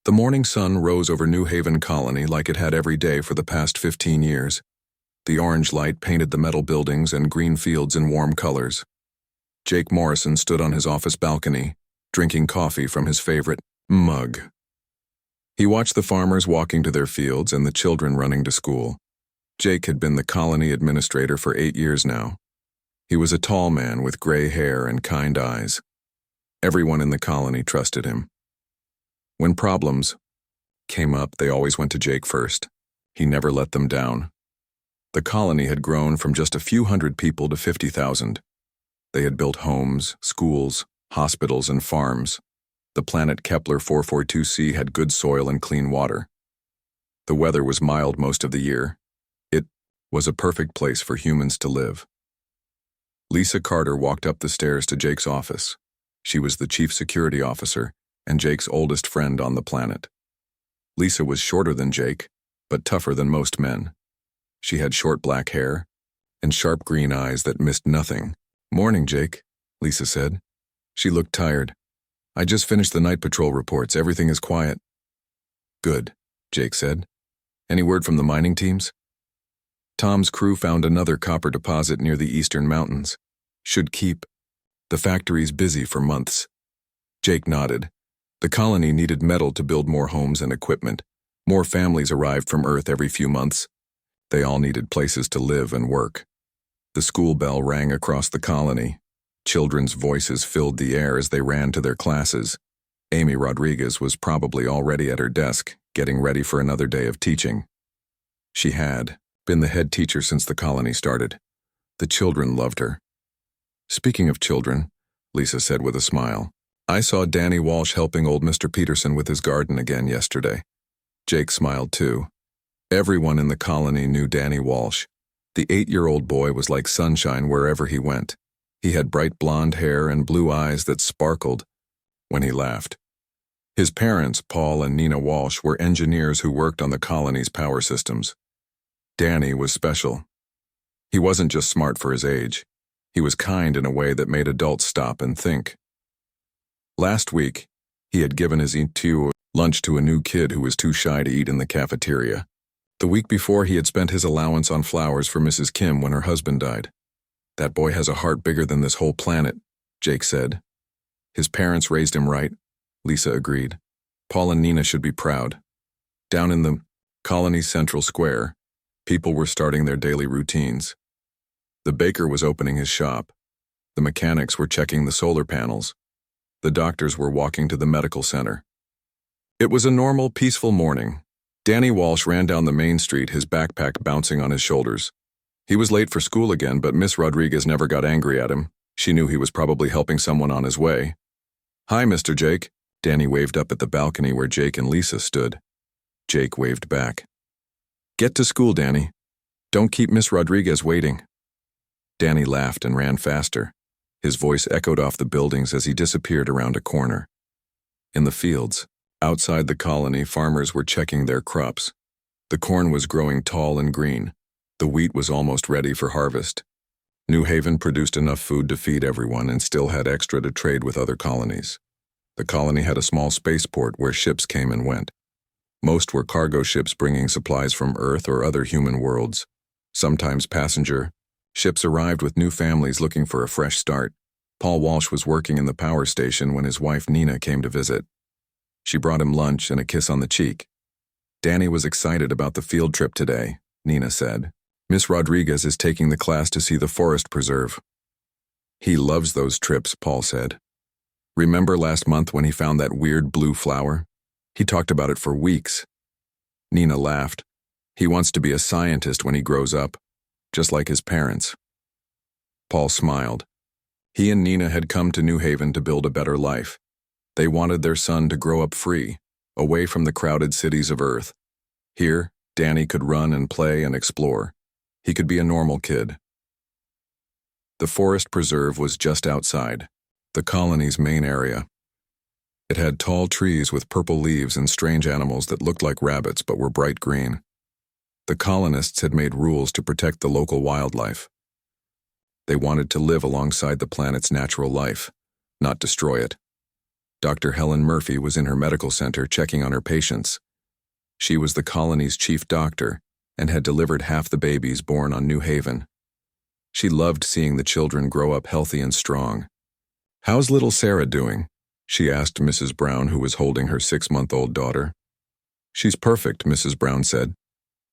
The morning sun rose over New Haven Colony like it had every day for the past 15 years. The orange light painted the metal buildings and green fields in warm colors. Jake Morrison stood on his office balcony, drinking coffee from his favorite mug. He watched the farmers walking to their fields and the children running to school. Jake had been the colony administrator for 8 years now. He was a tall man with gray hair and kind eyes. Everyone in the colony trusted him. When problems came up, they always went to Jake first. He never let them down. The colony had grown from just a few hundred people to 50,000. They had built homes, schools, hospitals, and farms. The planet Kepler 442c had good soil and clean water. The weather was mild most of the year. It was a perfect place for humans to live. Lisa Carter walked up the stairs to Jake's office. She was the chief security officer and Jake's oldest friend on the planet. Lisa was shorter than Jake, but tougher than most men. She had short black hair and sharp green eyes that missed nothing. "Morning, Jake," Lisa said. She looked tired. "I just finished the night patrol reports. Everything is quiet." "Good," Jake said. "Any word from the mining teams?" "Tom's crew found another copper deposit near the eastern mountains. Should keep the factories busy for months." Jake nodded. The colony needed metal to build more homes and equipment. More families arrived from Earth every few months. They all needed places to live and work. The school bell rang across the colony. Children's voices filled the air as they ran to their classes. Amy Rodriguez was probably already at her desk, getting ready for another day of teaching. She had been the head teacher since the colony started. The children loved her. "Speaking of children," Lisa said with a smile, "I saw Danny Walsh helping old Mr. Peterson with his garden again yesterday." Jake smiled too. Everyone in the colony knew Danny Walsh. The 8-year-old boy was like sunshine wherever he went. He had bright blonde hair and blue eyes that sparkled when he laughed. His parents, Paul and Nina Walsh, were engineers who worked on the colony's power systems. Danny was special. He wasn't just smart for his age. He was kind in a way that made adults stop and think. Last week, he had given his lunch to a new kid who was too shy to eat in the cafeteria. The week before, he had spent his allowance on flowers for Mrs. Kim when her husband died. "That boy has a heart bigger than this whole planet," Jake said. "His parents raised him right," Lisa agreed. "Paul and Nina should be proud." Down in the colony's central square, people were starting their daily routines. The baker was opening his shop. The mechanics were checking the solar panels. The doctors were walking to the medical center. It was a normal, peaceful morning. Danny Walsh ran down the main street, his backpack bouncing on his shoulders. He was late for school again, but Miss Rodriguez never got angry at him. She knew he was probably helping someone on his way. "Hi, Mr. Jake." Danny waved up at the balcony where Jake and Lisa stood. Jake waved back. "Get to school, Danny. Don't keep Miss Rodriguez waiting." Danny laughed and ran faster. His voice echoed off the buildings as he disappeared around a corner. In the fields, outside the colony, farmers were checking their crops. The corn was growing tall and green. The wheat was almost ready for harvest. New Haven produced enough food to feed everyone and still had extra to trade with other colonies. The colony had a small spaceport where ships came and went. Most were cargo ships bringing supplies from Earth or other human worlds. Sometimes passenger ships arrived with new families looking for a fresh start. Paul Walsh was working in the power station when his wife Nina came to visit. She brought him lunch and a kiss on the cheek. "Danny was excited about the field trip today," Nina said. "Miss Rodriguez is taking the class to see the forest preserve." "He loves those trips," Paul said. "Remember last month when he found that weird blue flower? He talked about it for weeks." Nina laughed. "He wants to be a scientist when he grows up, just like his parents." Paul smiled. He and Nina had come to New Haven to build a better life. They wanted their son to grow up free, away from the crowded cities of Earth. Here, Danny could run and play and explore. He could be a normal kid. The forest preserve was just outside, the colony's main area. It had tall trees with purple leaves and strange animals that looked like rabbits but were bright green. The colonists had made rules to protect the local wildlife. They wanted to live alongside the planet's natural life, not destroy it. Dr. Helen Murphy was in her medical center checking on her patients. She was the colony's chief doctor and had delivered half the babies born on New Haven. She loved seeing the children grow up healthy and strong. "How's little Sarah doing?" she asked Mrs. Brown, who was holding her 6-month-old daughter. "She's perfect," Mrs. Brown said.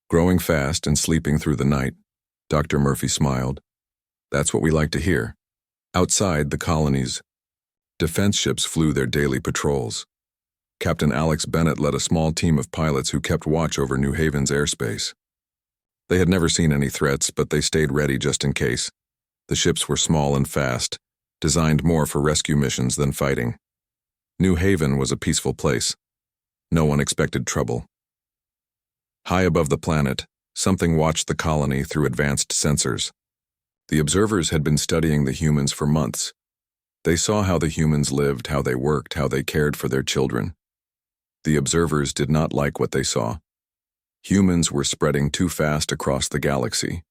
"Growing fast and sleeping through the night." Dr. Murphy smiled. "That's what we like to hear." Outside the colony's defense ships flew their daily patrols. Captain Alex Bennett led a small team of pilots who kept watch over New Haven's airspace. They had never seen any threats, but they stayed ready just in case. The ships were small and fast, designed more for rescue missions than fighting. New Haven was a peaceful place. No one expected trouble. High above the planet, something watched the colony through advanced sensors. The observers had been studying the humans for months. They saw how the humans lived, how they worked, how they cared for their children. The observers did not like what they saw. Humans were spreading too fast across the galaxy.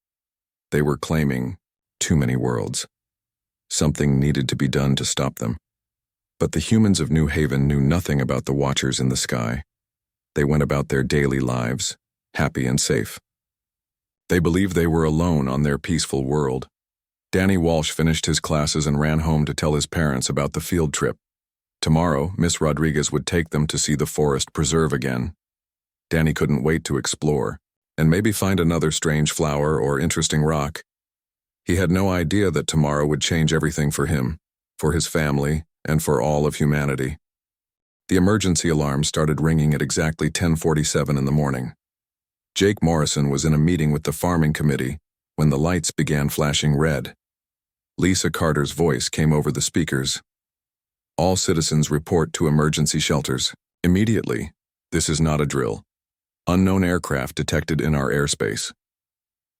They were claiming too many worlds. Something needed to be done to stop them. But the humans of New Haven knew nothing about the watchers in the sky. They went about their daily lives, happy and safe. They believed they were alone on their peaceful world. Danny Walsh finished his classes and ran home to tell his parents about the field trip. Tomorrow, Miss Rodriguez would take them to see the forest preserve again. Danny couldn't wait to explore, and maybe find another strange flower or interesting rock. He had no idea that tomorrow would change everything for him, for his family, and for all of humanity. The emergency alarm started ringing at exactly 10:47 in the morning. Jake Morrison was in a meeting with the farming committee when the lights began flashing red. Lisa Carter's voice came over the speakers. "All citizens report to emergency shelters. Immediately. This is not a drill. Unknown aircraft detected in our airspace."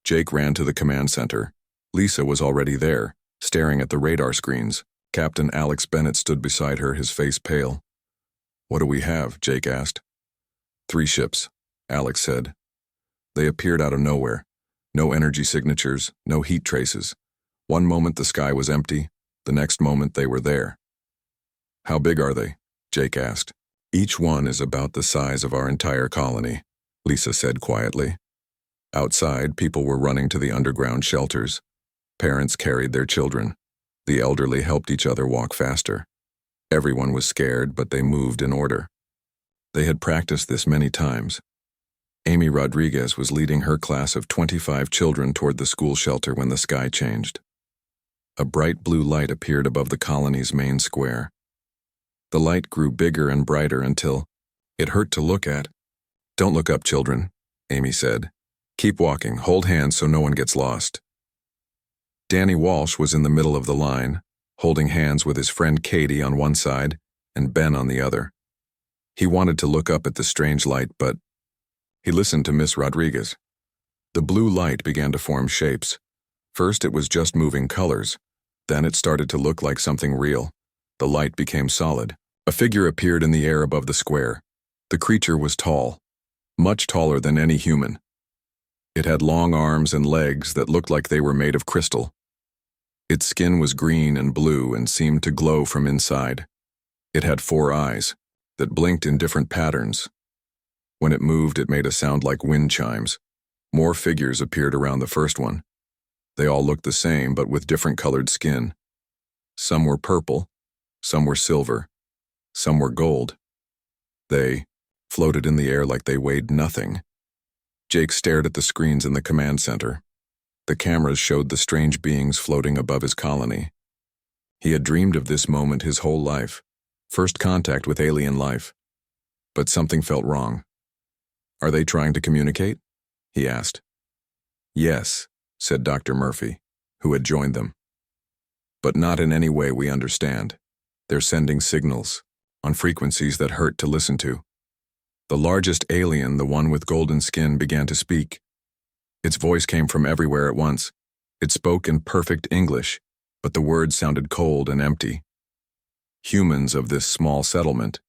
Jake ran to the command center. Lisa was already there, staring at the radar screens. Captain Alex Bennett stood beside her, his face pale. "What do we have?" Jake asked. "3 ships," Alex said. They appeared out of nowhere. No energy signatures, no heat traces. One moment the sky was empty, the next moment they were there. "How big are they?" Jake asked. "Each one is about the size of our entire colony," Lisa said quietly. Outside, people were running to the underground shelters. Parents carried their children. The elderly helped each other walk faster. Everyone was scared, but they moved in order. They had practiced this many times. Amy Rodriguez was leading her class of 25 children toward the school shelter when the sky changed. A bright blue light appeared above the colony's main square. The light grew bigger and brighter until it hurt to look at. "Don't look up, children," Amy said. "Keep walking, hold hands so no one gets lost." Danny Walsh was in the middle of the line, holding hands with his friend Katie on one side and Ben on the other. He wanted to look up at the strange light, but he listened to Miss Rodriguez. The blue light began to form shapes. First it was just moving colors. Then it started to look like something real. The light became solid. A figure appeared in the air above the square. The creature was tall, much taller than any human. It had long arms and legs that looked like they were made of crystal. Its skin was green and blue and seemed to glow from inside. It had 4 eyes that blinked in different patterns. When it moved, it made a sound like wind chimes. More figures appeared around the first one. They all looked the same, but with different colored skin. Some were purple, some were silver, some were gold. They floated in the air like they weighed nothing. Jake stared at the screens in the command center. The cameras showed the strange beings floating above his colony. He had dreamed of this moment his whole life, first contact with alien life. But something felt wrong. "Are they trying to communicate?" he asked. "Yes," said Dr. Murphy, who had joined them. "But not in any way we understand. They're sending signals, on frequencies that hurt to listen to." The largest alien, the one with golden skin, began to speak. Its voice came from everywhere at once. It spoke in perfect English, but the words sounded cold and empty. "Humans of this small settlement,"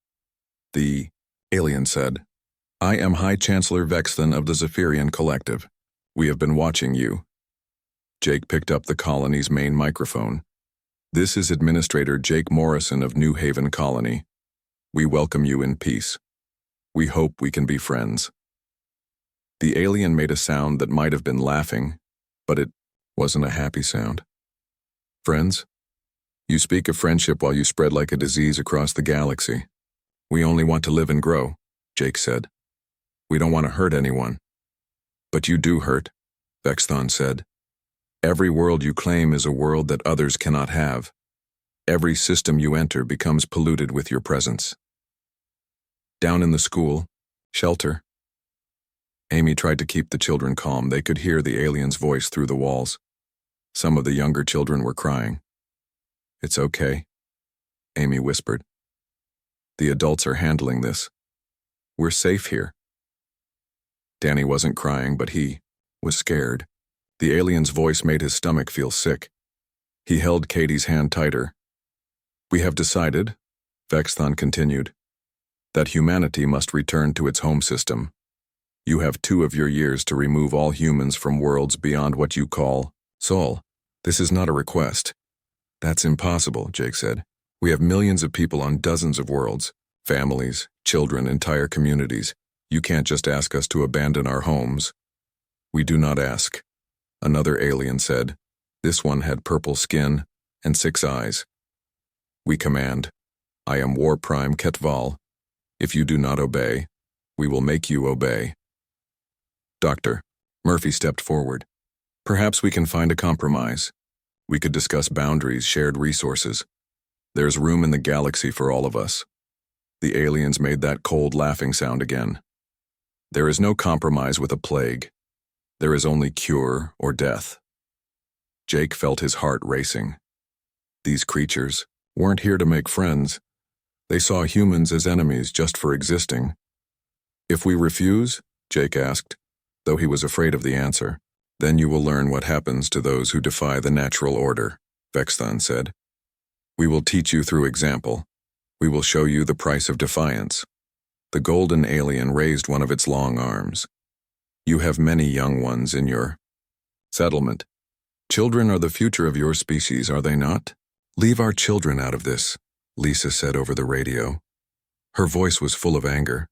the alien said. "I am High Chancellor Vexton of the Zephyrian Collective. We have been watching you." Jake picked up the colony's main microphone. "This is Administrator Jake Morrison of New Haven Colony. We welcome you in peace. We hope we can be friends." The alien made a sound that might have been laughing, but it wasn't a happy sound. "Friends? You speak of friendship while you spread like a disease across the galaxy. We only want to live and grow," Jake said. "We don't want to hurt anyone." "But you do hurt," Vexthon said. "Every world you claim is a world that others cannot have. Every system you enter becomes polluted with your presence." Down in the school shelter, Amy tried to keep the children calm. They could hear the alien's voice through the walls. Some of the younger children were crying. "It's okay," Amy whispered. "The adults are handling this. We're safe here." Danny wasn't crying, but he was scared. The alien's voice made his stomach feel sick. He held Katie's hand tighter. "We have decided," Vexthon continued, "that humanity must return to its home system. You have 2 of your years to remove all humans from worlds beyond what you call Sol. This is not a request." "That's impossible," Jake said. "We have millions of people on dozens of worlds, families, children, entire communities. You can't just ask us to abandon our homes." "We do not ask," another alien said. This one had purple skin and 6 eyes. "We command. I am War Prime Ketval. If you do not obey, we will make you obey." "Doctor," Murphy stepped forward. "Perhaps we can find a compromise. We could discuss boundaries, shared resources. There's room in the galaxy for all of us." The aliens made that cold laughing sound again. "There is no compromise with a plague. There is only cure or death." Jake felt his heart racing. These creatures weren't here to make friends. They saw humans as enemies just for existing. "If we refuse," Jake asked, though he was afraid of the answer, "then you will learn what happens to those who defy the natural order," Vexthon said. "We will teach you through example. We will show you the price of defiance." The golden alien raised one of its long arms. "You have many young ones in your settlement. Children are the future of your species, are they not? Leave our children out of this," Lisa said over the radio. Her voice was full of anger.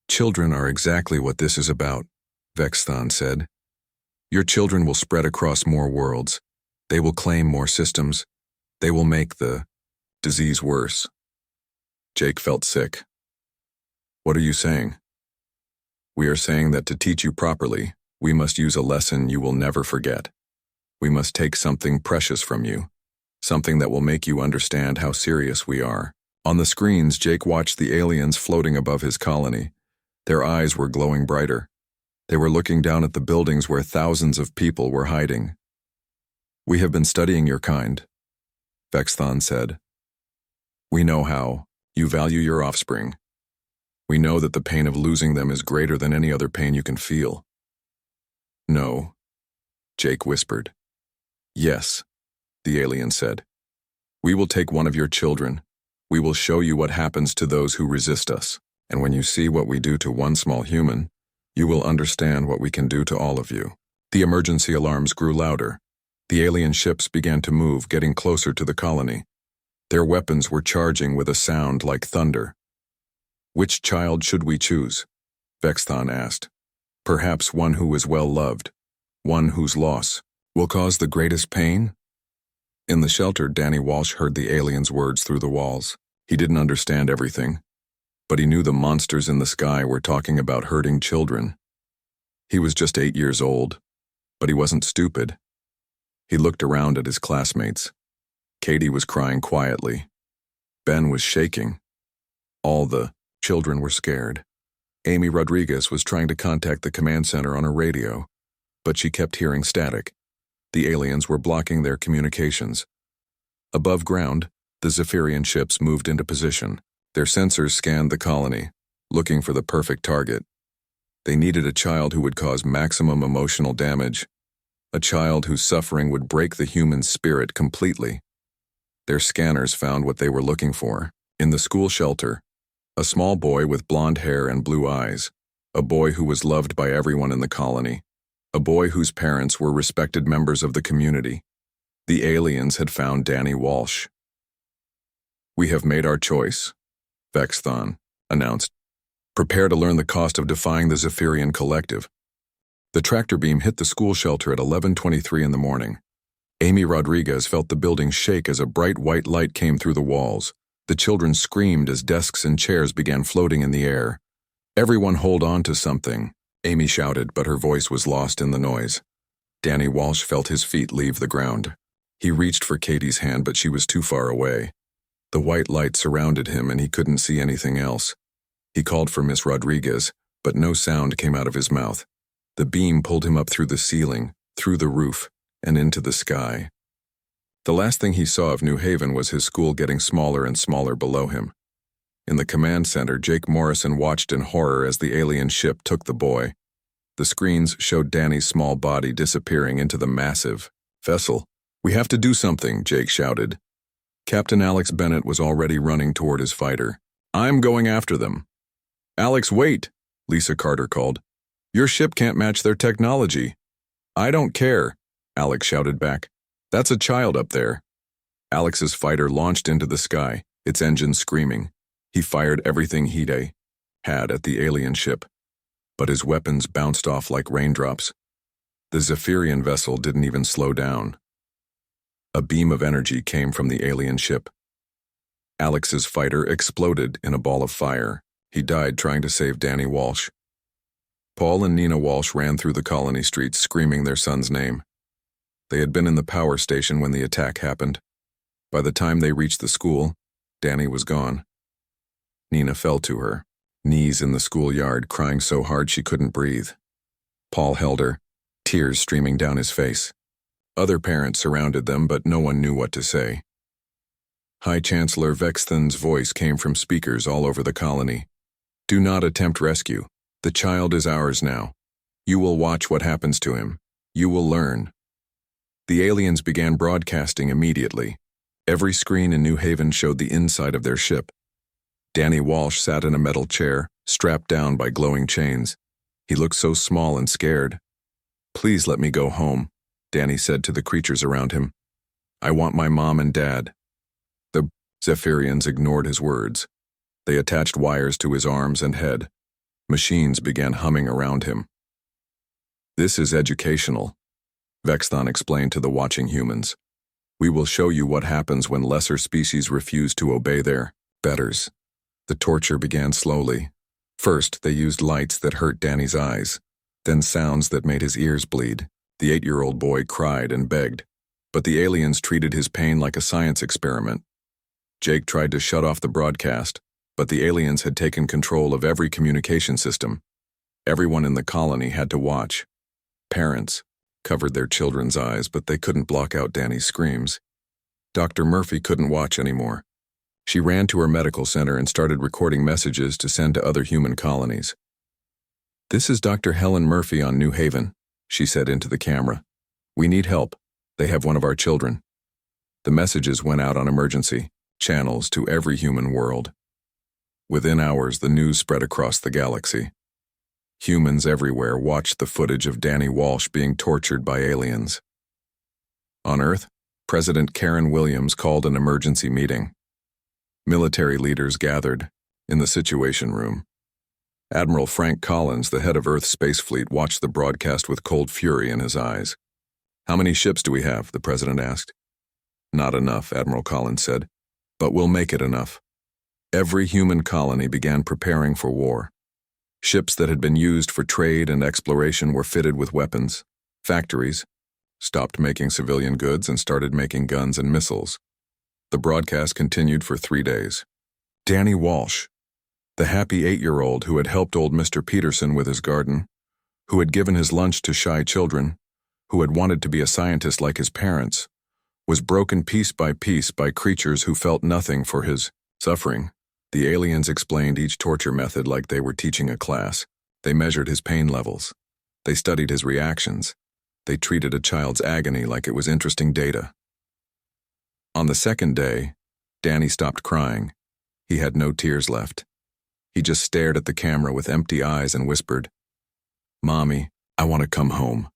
"Children are exactly what this is about," Vexthon said. "Your children will spread across more worlds. They will claim more systems. They will make the disease worse." Jake felt sick. "What are you saying?" "We are saying that to teach you properly, we must use a lesson you will never forget. We must take something precious from you, something that will make you understand how serious we are." On the screens, Jake watched the aliens floating above his colony. Their eyes were glowing brighter. They were looking down at the buildings where thousands of people were hiding. "We have been studying your kind," Vexthon said. "We know how you value your offspring. We know that the pain of losing them is greater than any other pain you can feel." "No," Jake whispered. "Yes," the alien said. "We will take one of your children. We will show you what happens to those who resist us. And when you see what we do to one small human, you will understand what we can do to all of you." The emergency alarms grew louder. The alien ships began to move, getting closer to the colony. Their weapons were charging with a sound like thunder. "Which child should we choose?" Vexthon asked. "Perhaps one who is well loved, one whose loss will cause the greatest pain?" In the shelter, Danny Walsh heard the alien's words through the walls. He didn't understand everything, but he knew the monsters in the sky were talking about hurting children. He was just 8 years old, but he wasn't stupid. He looked around at his classmates. Katie was crying quietly. Ben was shaking. All the children were scared. Amy Rodriguez was trying to contact the command center on her radio, but she kept hearing static. The aliens were blocking their communications. Above ground, the Zephyrian ships moved into position. Their sensors scanned the colony, looking for the perfect target. They needed a child who would cause maximum emotional damage, a child whose suffering would break the human spirit completely. Their scanners found what they were looking for. In the school shelter, a small boy with blonde hair and blue eyes, a boy who was loved by everyone in the colony, a boy whose parents were respected members of the community. The aliens had found Danny Walsh. "We have made our choice," Vexthon announced. Prepare to learn the cost of defying the Zephyrian Collective. The tractor beam hit the school shelter at 11:23 in the morning. Amy Rodriguez felt the building shake as a bright white light came through the walls. The children screamed as desks and chairs began floating in the air. Everyone hold on to something, Amy shouted, but her voice was lost in the noise. Danny Walsh felt his feet leave the ground. He reached for Katie's hand, but she was too far away. The white light surrounded him and he couldn't see anything else. He called for Miss Rodriguez, but no sound came out of his mouth. The beam pulled him up through the ceiling, through the roof, and into the sky. The last thing he saw of New Haven was his school getting smaller and smaller below him. In the command center, Jake Morrison watched in horror as the alien ship took the boy. The screens showed Danny's small body disappearing into the massive vessel. "We have to do something," Jake shouted. Captain Alex Bennett was already running toward his fighter. "I'm going after them." "Alex, wait," Lisa Carter called. "Your ship can't match their technology." "I don't care," Alex shouted back. "That's a child up there." Alex's fighter launched into the sky, its engine screaming. He fired everything he had at the alien ship, but his weapons bounced off like raindrops. The Zephyrian vessel didn't even slow down. A beam of energy came from the alien ship. Alex's fighter exploded in a ball of fire. He died trying to save Danny Walsh. Paul and Nina Walsh ran through the colony streets screaming their son's name. They had been in the power station when the attack happened. By the time they reached the school, Danny was gone. Nina fell to her knees in the schoolyard, crying so hard she couldn't breathe. Paul held her, tears streaming down his face. Other parents surrounded them, but no one knew what to say. High Chancellor Vexthon's voice came from speakers all over the colony. "Do not attempt rescue. The child is ours now. You will watch what happens to him. You will learn." The aliens began broadcasting immediately. Every screen in New Haven showed the inside of their ship. Danny Walsh sat in a metal chair, strapped down by glowing chains. He looked so small and scared. "Please let me go home," Danny said to the creatures around him. "I want my mom and dad." The Zephyrians ignored his words. They attached wires to his arms and head. Machines began humming around him. "This is educational," Vexthon explained to the watching humans. "We will show you what happens when lesser species refuse to obey their betters." The torture began slowly. First, they used lights that hurt Danny's eyes, then sounds that made his ears bleed. The 8-year-old boy cried and begged, but the aliens treated his pain like a science experiment. Jake tried to shut off the broadcast, but the aliens had taken control of every communication system. Everyone in the colony had to watch. Parents covered their children's eyes, but they couldn't block out Danny's screams. Dr. Murphy couldn't watch anymore. She ran to her medical center and started recording messages to send to other human colonies. "This is Dr. Helen Murphy on New Haven," she said into the camera. "We need help. They have one of our children." The messages went out on emergency channels to every human world. Within hours, the news spread across the galaxy. Humans everywhere watched the footage of Danny Walsh being tortured by aliens. On Earth, President Karen Williams called an emergency meeting. Military leaders gathered in the Situation Room. Admiral Frank Collins, the head of Earth's space fleet, watched the broadcast with cold fury in his eyes. "How many ships do we have?" the president asked. "Not enough," Admiral Collins said, "but we'll make it enough." Every human colony began preparing for war. Ships that had been used for trade and exploration were fitted with weapons. Factories stopped making civilian goods and started making guns and missiles. The broadcast continued for 3 days. Danny Walsh, the happy 8-year-old who had helped old Mr. Peterson with his garden, who had given his lunch to shy children, who had wanted to be a scientist like his parents, was broken piece by creatures who felt nothing for his suffering. The aliens explained each torture method like they were teaching a class. They measured his pain levels. They studied his reactions. They treated a child's agony like it was interesting data. On the second day, Danny stopped crying. He had no tears left. He just stared at the camera with empty eyes and whispered, "Mommy, I want to come home."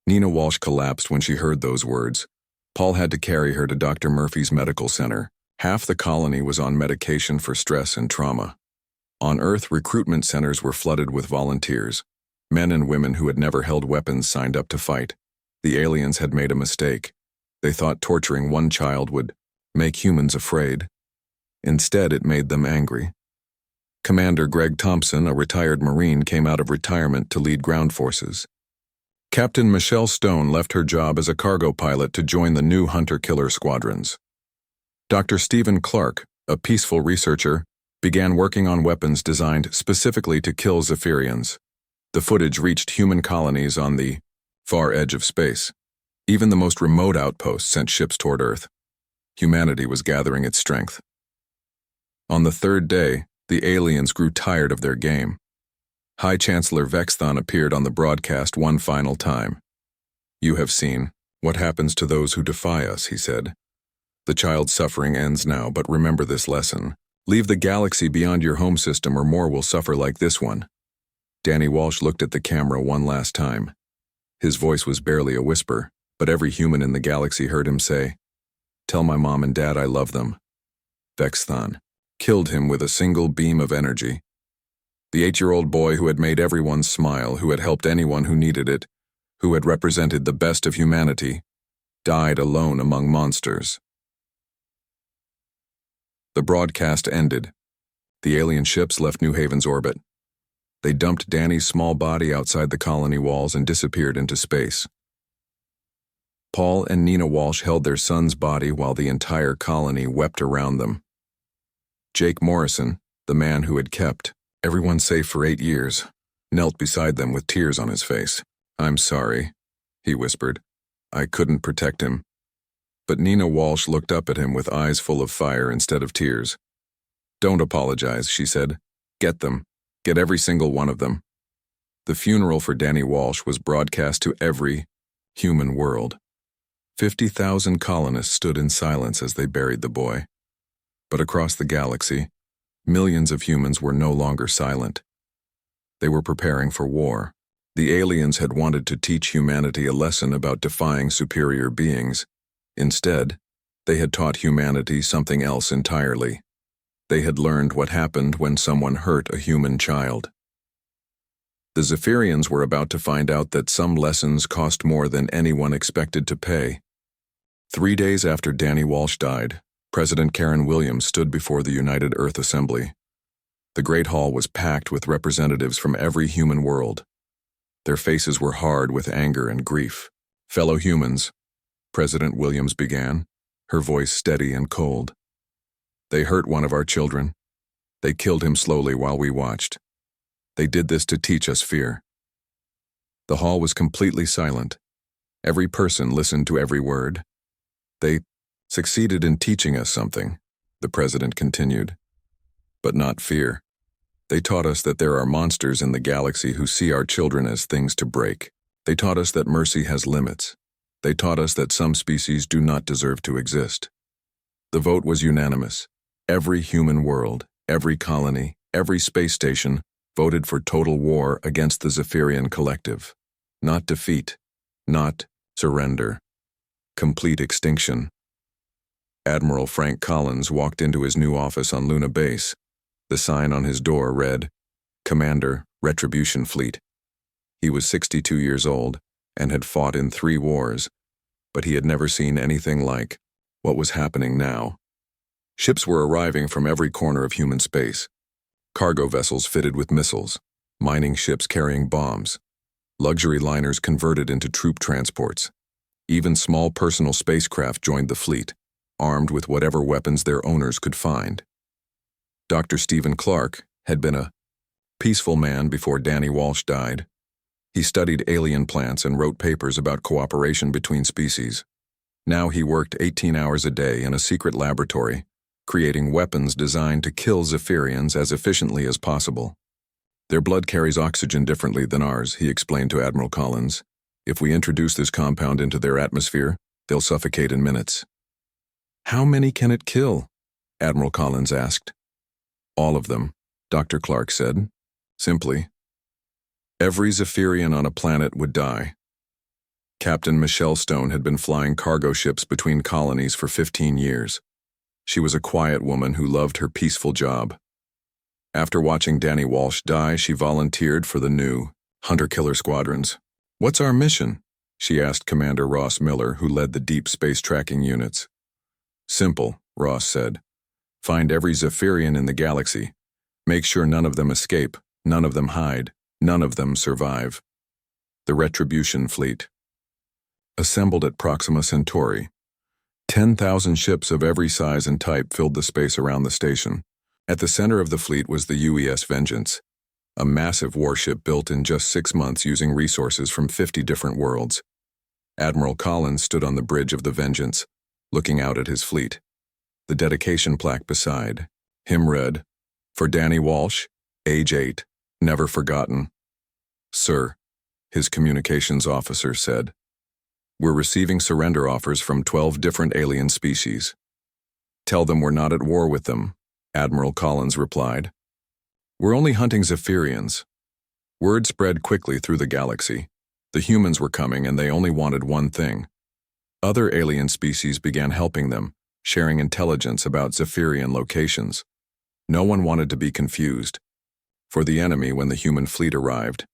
Nina Walsh collapsed when she heard those words. Paul had to carry her to Dr. Murphy's medical center. Half the colony was on medication for stress and trauma. On Earth, recruitment centers were flooded with volunteers. Men and women who had never held weapons signed up to fight. The aliens had made a mistake. They thought torturing one child would make humans afraid. Instead, it made them angry. Commander Greg Thompson, a retired Marine, came out of retirement to lead ground forces. Captain Michelle Stone left her job as a cargo pilot to join the new hunter-killer squadrons. Dr. Stephen Clark, a peaceful researcher, began working on weapons designed specifically to kill Zephyrians. The footage reached human colonies on the far edge of space. Even the most remote outposts sent ships toward Earth. Humanity was gathering its strength. On the third day, the aliens grew tired of their game. High Chancellor Vexthon appeared on the broadcast one final time. "You have seen what happens to those who defy us," he said. "The child's suffering ends now, but remember this lesson. Leave the galaxy beyond your home system or more will suffer like this one." Danny Walsh looked at the camera one last time. His voice was barely a whisper, but every human in the galaxy heard him say, "Tell my mom and dad I love them." Vexthon killed him with a single beam of energy. The 8-year-old boy who had made everyone smile, who had helped anyone who needed it, who had represented the best of humanity, died alone among monsters. The broadcast ended. The alien ships left New Haven's orbit. They dumped Danny's small body outside the colony walls and disappeared into space. Paul and Nina Walsh held their son's body while the entire colony wept around them. Jake Morrison, the man who had kept everyone safe for 8 years, knelt beside them with tears on his face. "I'm sorry," he whispered. "I couldn't protect him." But Nina Walsh looked up at him with eyes full of fire instead of tears. "Don't apologize," she said. "Get them. Get every single one of them." The funeral for Danny Walsh was broadcast to every human world. 50,000 colonists stood in silence as they buried the boy. But across the galaxy, millions of humans were no longer silent. They were preparing for war. The aliens had wanted to teach humanity a lesson about defying superior beings. Instead, they had taught humanity something else entirely. They had learned what happened when someone hurt a human child. The Zephyrians were about to find out that some lessons cost more than anyone expected to pay. 3 days after Danny Walsh died, President Karen Williams stood before the United Earth Assembly. The Great Hall was packed with representatives from every human world. Their faces were hard with anger and grief. "Fellow humans," President Williams began, her voice steady and cold. "They hurt one of our children. They killed him slowly while we watched. They did this to teach us fear." The hall was completely silent. Every person listened to every word. "They succeeded in teaching us something," the president continued. "But not fear. They taught us that there are monsters in the galaxy who see our children as things to break. They taught us that mercy has limits. They taught us that some species do not deserve to exist." The vote was unanimous. Every human world, every colony, every space station voted for total war against the Zephyrian collective. Not defeat, not surrender. Complete extinction. Admiral Frank Collins walked into his new office on Luna Base. The sign on his door read, "Commander, Retribution Fleet." He was 62 years old and had fought in 3 wars, but he had never seen anything like what was happening now. Ships were arriving from every corner of human space. Cargo vessels fitted with missiles, mining ships carrying bombs, luxury liners converted into troop transports. Even small personal spacecraft joined the fleet, armed with whatever weapons their owners could find. Dr. Stephen Clark had been a peaceful man before Danny Walsh died. He studied alien plants and wrote papers about cooperation between species. Now he worked 18 hours a day in a secret laboratory, creating weapons designed to kill Zephyrians as efficiently as possible. "Their blood carries oxygen differently than ours," he explained to Admiral Collins. "If we introduce this compound into their atmosphere, they'll suffocate in minutes." "How many can it kill?" Admiral Collins asked. "All of them," Dr. Clark said. Simply, every Zephyrian on a planet would die. Captain Michelle Stone had been flying cargo ships between colonies for 15 years. She was a quiet woman who loved her peaceful job. After watching Danny Walsh die, she volunteered for the new hunter-killer squadrons. "What's our mission?" she asked Commander Ross Miller, who led the deep space tracking units. "Simple," Ross said. "Find every Zephyrian in the galaxy. Make sure none of them escape, none of them hide, none of them survive." The Retribution Fleet. Assembled at Proxima Centauri. 10,000 ships of every size and type filled the space around the station. At the center of the fleet was the UES Vengeance, a massive warship built in just 6 months using resources from 50 different worlds. Admiral Collins stood on the bridge of the Vengeance, looking out at his fleet. The dedication plaque beside him read, "For Danny Walsh, age 8, never forgotten." "Sir," his communications officer said, "we're receiving surrender offers from 12 different alien species." "Tell them we're not at war with them," Admiral Collins replied. "We're only hunting Zephyrians." Word spread quickly through the galaxy. The humans were coming and they only wanted one thing. Other alien species began helping them, sharing intelligence about Zephyrian locations. No one wanted to be confused for the enemy when the human fleet arrived.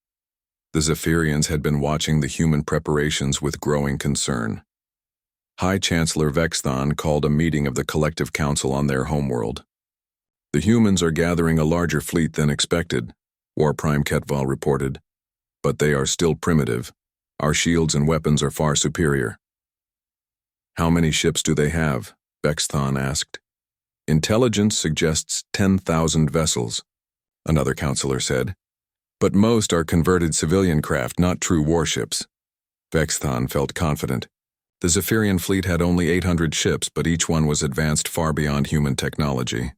The Zephyrians had been watching the human preparations with growing concern. High Chancellor Vexthon called a meeting of the Collective Council on their homeworld. "The humans are gathering a larger fleet than expected," War Prime Ketval reported. "But they are still primitive. Our shields and weapons are far superior." "How many ships do they have?" Vexthon asked. "Intelligence suggests 10,000 vessels," another counselor said. "But most are converted civilian craft, not true warships." Vexthon felt confident. The Zephyrian fleet had only 800 ships, but each one was advanced far beyond human technology.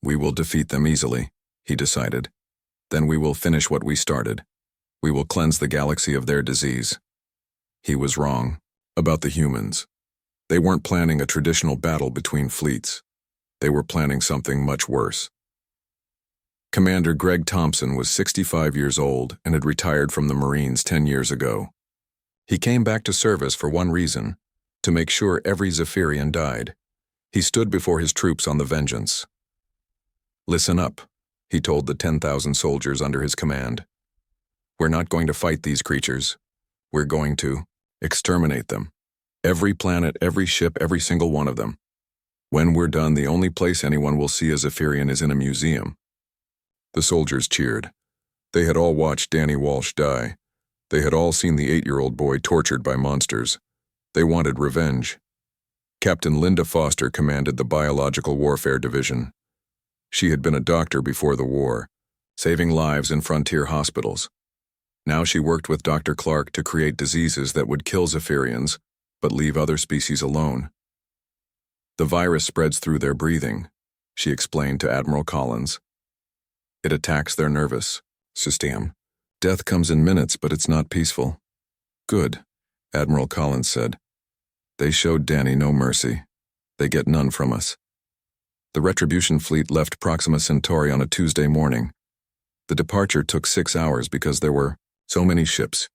"We will defeat them easily," he decided. "Then we will finish what we started. We will cleanse the galaxy of their disease." He was wrong about the humans. They weren't planning a traditional battle between fleets. They were planning something much worse. Commander Greg Thompson was 65 years old and had retired from the Marines 10 years ago. He came back to service for one reason: to make sure every Zephyrian died. He stood before his troops on the Vengeance. "Listen up," he told the 10,000 soldiers under his command. "We're not going to fight these creatures. We're going to exterminate them. Every planet, every ship, every single one of them. When we're done, the only place anyone will see a Zephyrian is in a museum." The soldiers cheered. They had all watched Danny Walsh die. They had all seen the 8-year-old boy tortured by monsters. They wanted revenge. Captain Linda Foster commanded the Biological Warfare Division. She had been a doctor before the war, saving lives in frontier hospitals. Now she worked with Dr. Clark to create diseases that would kill Zephyrians, but leave other species alone. "The virus spreads through their breathing," she explained to Admiral Collins. "It attacks their nervous system. Death comes in minutes, but it's not peaceful." "Good," Admiral Collins said. "They showed Danny no mercy. They get none from us." The Retribution fleet left Proxima Centauri on a Tuesday morning. The departure took 6 hours because there were so many ships.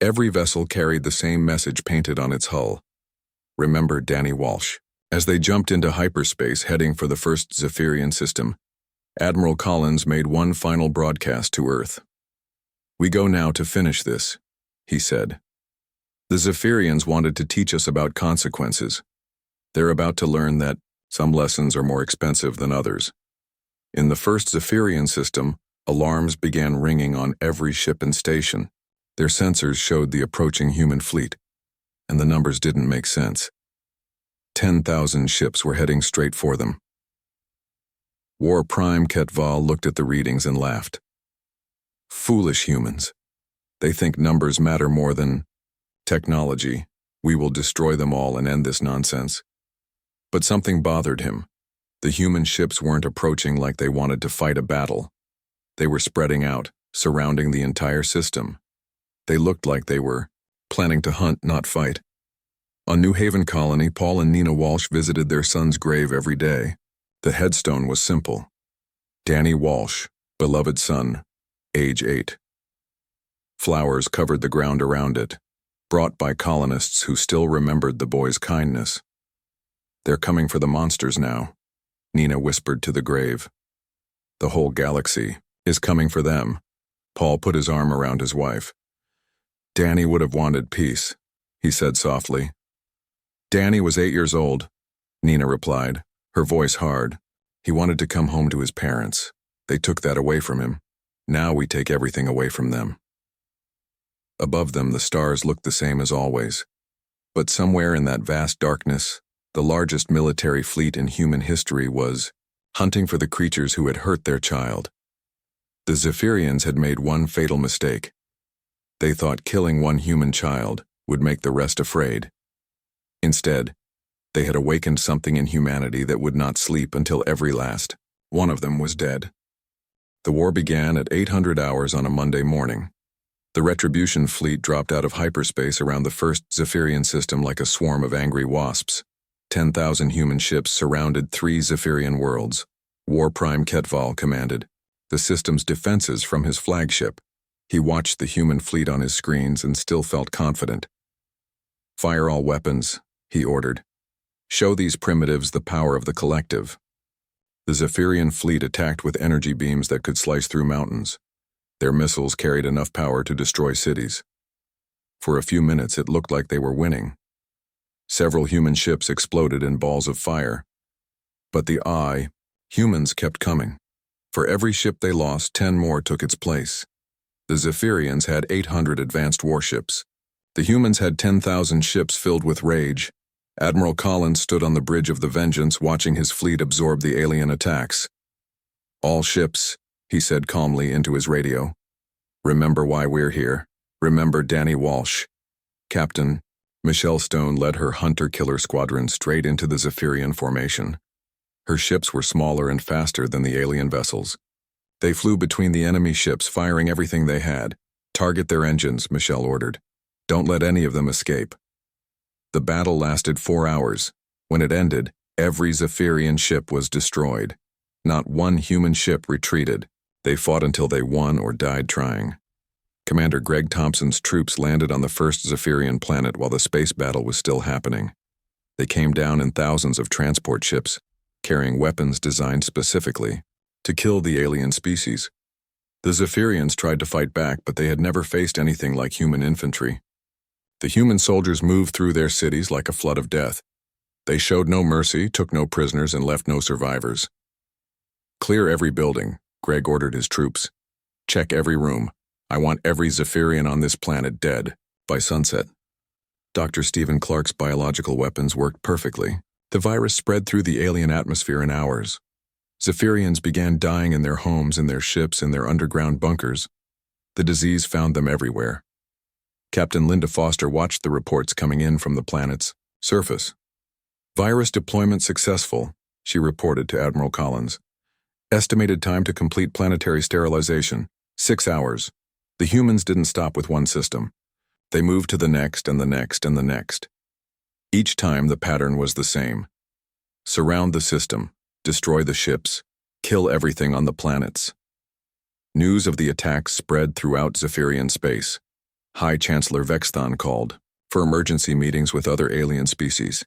Every vessel carried the same message painted on its hull: "Remember Danny Walsh." As they jumped into hyperspace heading for the first Zephyrian system, Admiral Collins made one final broadcast to Earth. "We go now to finish this," he said. "The Zephyrians wanted to teach us about consequences. They're about to learn that some lessons are more expensive than others. In the first Zephyrian system, alarms began ringing on every ship and station. Their sensors showed the approaching human fleet, and the numbers didn't make sense. 10,000 ships were heading straight for them. War Prime Ketval looked at the readings and laughed. "Foolish humans. They think numbers matter more than technology. We will destroy them all and end this nonsense." But something bothered him. The human ships weren't approaching like they wanted to fight a battle. They were spreading out, surrounding the entire system. They looked like they were planning to hunt, not fight. On New Haven Colony, Paul and Nina Walsh visited their son's grave every day. The headstone was simple: Danny Walsh, beloved son, age 8. Flowers covered the ground around it, brought by colonists who still remembered the boy's kindness. They're coming for the monsters now, Nina whispered to the grave. The whole galaxy is coming for them. Paul put his arm around his wife. Danny would have wanted peace, he said softly. Danny was 8 years old, Nina replied, her voice hard. He wanted to come home to his parents. They took that away from him. Now we take everything away from them. Above them, the stars looked the same as always. But somewhere in that vast darkness, the largest military fleet in human history was hunting for the creatures who had hurt their child. The Zephyrians had made one fatal mistake. They thought killing one human child would make the rest afraid. Instead, they had awakened something in humanity that would not sleep until every last one of them was dead. The war began at 800 hours on a Monday morning. The Retribution fleet dropped out of hyperspace around the first Zephyrian system like a swarm of angry wasps. 10,000 human ships surrounded 3 Zephyrian worlds. War Prime Ketval commanded the system's defenses from his flagship. He watched the human fleet on his screens and still felt confident. Fire all weapons, he ordered. Show these primitives the power of the collective. The Zephyrian fleet attacked with energy beams that could slice through mountains. Their missiles carried enough power to destroy cities. For a few minutes, it looked like they were winning. Several human ships exploded in balls of fire. But the humans kept coming. For every ship they lost, 10 more took its place. The Zephyrians had 800 advanced warships. The humans had 10,000 ships filled with rage. Admiral Collins stood on the bridge of the Vengeance watching his fleet absorb the alien attacks. All ships, he said calmly into his radio. Remember why we're here. Remember Danny Walsh. Captain, Michelle Stone led her hunter-killer squadron straight into the Zephyrian formation. Her ships were smaller and faster than the alien vessels. They flew between the enemy ships, firing everything they had. Target their engines, Michelle ordered. Don't let any of them escape. The battle lasted 4 hours. When it ended, every Zephyrian ship was destroyed. Not one human ship retreated. They fought until they won or died trying. Commander Greg Thompson's troops landed on the first Zephyrian planet while the space battle was still happening. They came down in thousands of transport ships, carrying weapons designed specifically to kill the alien species. The Zephyrians tried to fight back, but they had never faced anything like human infantry. The human soldiers moved through their cities like a flood of death. They showed no mercy, took no prisoners, and left no survivors. Clear every building, Greg ordered his troops. Check every room. I want every Zephyrian on this planet dead by sunset. Dr. Stephen Clark's biological weapons worked perfectly. The virus spread through the alien atmosphere in hours. Zephyrians began dying in their homes, in their ships, in their underground bunkers. The disease found them everywhere. Captain Linda Foster watched the reports coming in from the planet's surface. Virus deployment successful, she reported to Admiral Collins. Estimated time to complete planetary sterilization, 6 hours. The humans didn't stop with one system. They moved to the next and the next and the next. Each time the pattern was the same. Surround the system, destroy the ships, kill everything on the planets. News of the attacks spread throughout Zephyrian space. High Chancellor Vexthon called for emergency meetings with other alien species.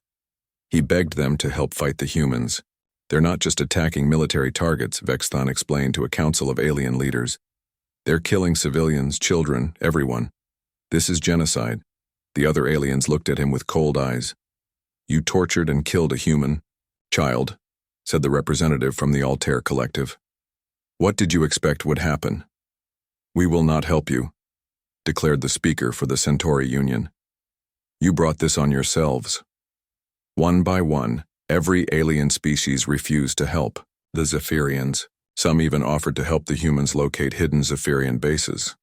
He begged them to help fight the humans. They're not just attacking military targets, Vexthon explained to a council of alien leaders. They're killing civilians, children, everyone. This is genocide. The other aliens looked at him with cold eyes. You tortured and killed a human child, said the representative from the Altair Collective. What did you expect would happen? We will not help you, declared the speaker for the Centauri Union. You brought this on yourselves. One by one, every alien species refused to help the Zephyrians. Some even offered to help the humans locate hidden Zephyrian bases.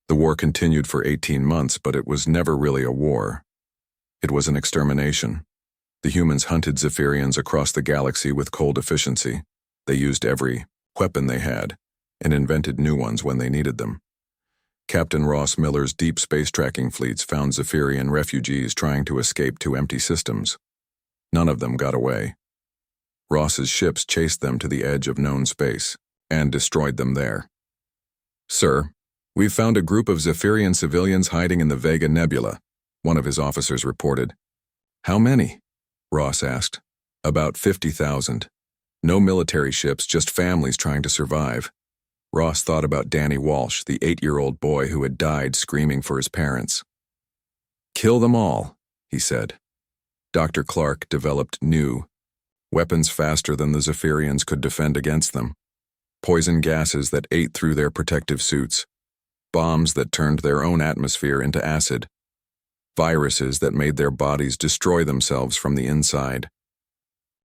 The war continued for 18 months, but it was never really a war. It was an extermination. The humans hunted Zephyrians across the galaxy with cold efficiency. They used every weapon they had and invented new ones when they needed them. Captain Ross Miller's deep space tracking fleets found Zephyrian refugees trying to escape to empty systems. None of them got away. Ross's ships chased them to the edge of known space and destroyed them there. Sir, we've found a group of Zephyrian civilians hiding in the Vega Nebula, one of his officers reported. How many? Ross asked. About 50,000. No military ships, just families trying to survive. Ross thought about Danny Walsh, the 8-year-old boy who had died screaming for his parents. "Kill them all," he said. Dr. Clark developed new weapons faster than the Zephyrians could defend against them. Poison gases that ate through their protective suits. Bombs that turned their own atmosphere into acid. Viruses that made their bodies destroy themselves from the inside.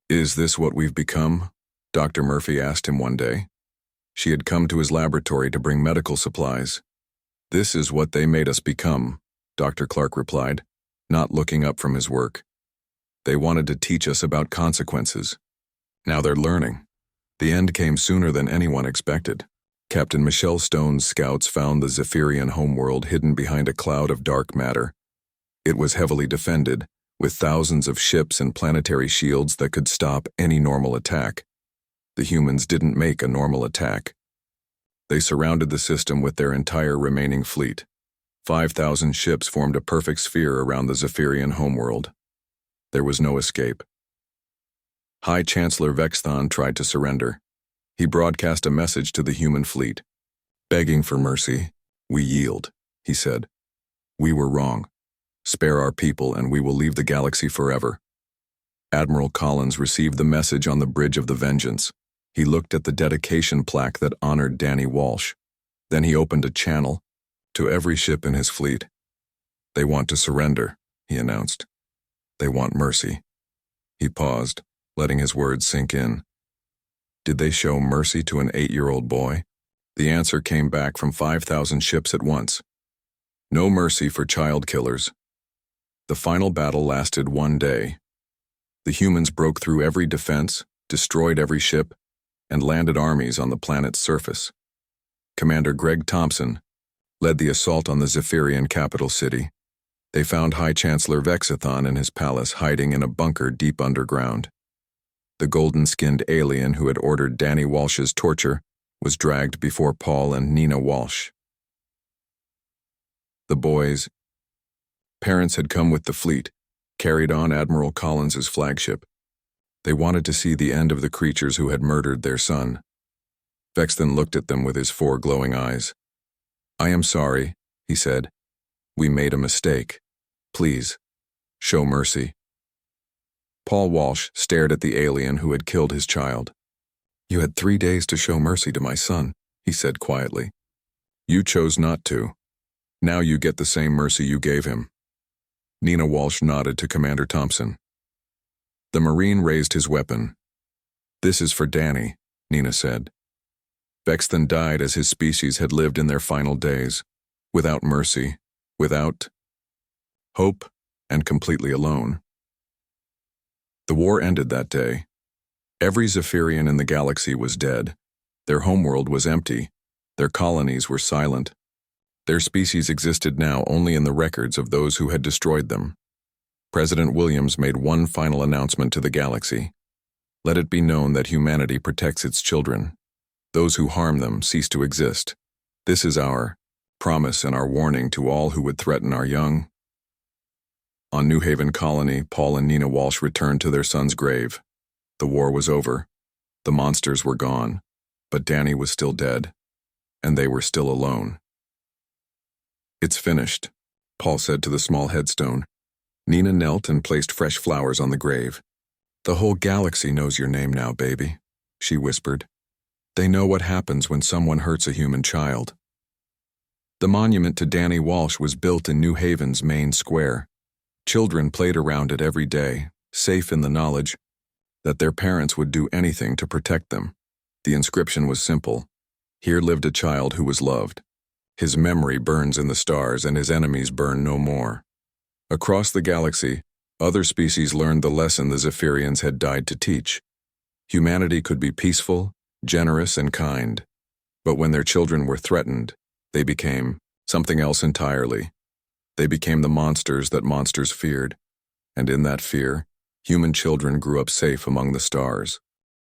"Is this what we've become?" Dr. Murphy asked him one day. She had come to his laboratory to bring medical supplies. "This is what they made us become," Dr. Clark replied, not looking up from his work. "They wanted to teach us about consequences. Now they're learning." The end came sooner than anyone expected. Captain Michelle Stone's scouts found the Zephyrian homeworld hidden behind a cloud of dark matter. It was heavily defended, with thousands of ships and planetary shields that could stop any normal attack. The humans didn't make a normal attack. They surrounded the system with their entire remaining fleet. 5,000 ships formed a perfect sphere around the Zephyrian homeworld. There was no escape. High Chancellor Vexthon tried to surrender. He broadcast a message to the human fleet. "Begging for mercy, we yield," he said. "We were wrong. Spare our people and we will leave the galaxy forever." Admiral Collins received the message on the bridge of the Vengeance. He looked at the dedication plaque that honored Danny Walsh. Then he opened a channel to every ship in his fleet. "They want to surrender," he announced. "They want mercy." He paused, letting his words sink in. Did they show mercy to an 8-year-old boy? The answer came back from 5,000 ships at once. No mercy for child killers. The final battle lasted 1 day. The humans broke through every defense, destroyed every ship, and landed armies on the planet's surface. Commander Greg Thompson led the assault on the Zephyrian capital city. They found High Chancellor Vexithon in his palace hiding in a bunker deep underground. The golden-skinned alien who had ordered Danny Walsh's torture was dragged before Paul and Nina Walsh. The boys' parents had come with the fleet, carried on Admiral Collins's flagship. They wanted to see the end of the creatures who had murdered their son. Vexton looked at them with his 4 glowing eyes. "I am sorry," he said. "We made a mistake. Please, show mercy." Paul Walsh stared at the alien who had killed his child. "You had 3 days to show mercy to my son," he said quietly. "You chose not to. Now you get the same mercy you gave him." Nina Walsh nodded to Commander Thompson. The Marine raised his weapon. "This is for Danny," Nina said. Vexton died as his species had lived in their final days, without mercy, without hope, and completely alone. The war ended that day. Every Zephyrian in the galaxy was dead. Their homeworld was empty. Their colonies were silent. Their species existed now only in the records of those who had destroyed them. President Williams made one final announcement to the galaxy. "Let it be known that humanity protects its children. Those who harm them cease to exist. This is our promise and our warning to all who would threaten our young." On New Haven Colony, Paul and Nina Walsh returned to their son's grave. The war was over. The monsters were gone. But Danny was still dead. And they were still alone. "It's finished," Paul said to the small headstone. Nina knelt and placed fresh flowers on the grave. "The whole galaxy knows your name now, baby," she whispered. "They know what happens when someone hurts a human child." The monument to Danny Walsh was built in New Haven's main square. Children played around it every day, safe in the knowledge that their parents would do anything to protect them. The inscription was simple. Here lived a child who was loved. His memory burns in the stars and his enemies burn no more. Across the galaxy, other species learned the lesson the Zephyrians had died to teach. Humanity could be peaceful, generous, and kind. But when their children were threatened, they became something else entirely. They became the monsters that monsters feared, and in that fear, human children grew up safe among the stars.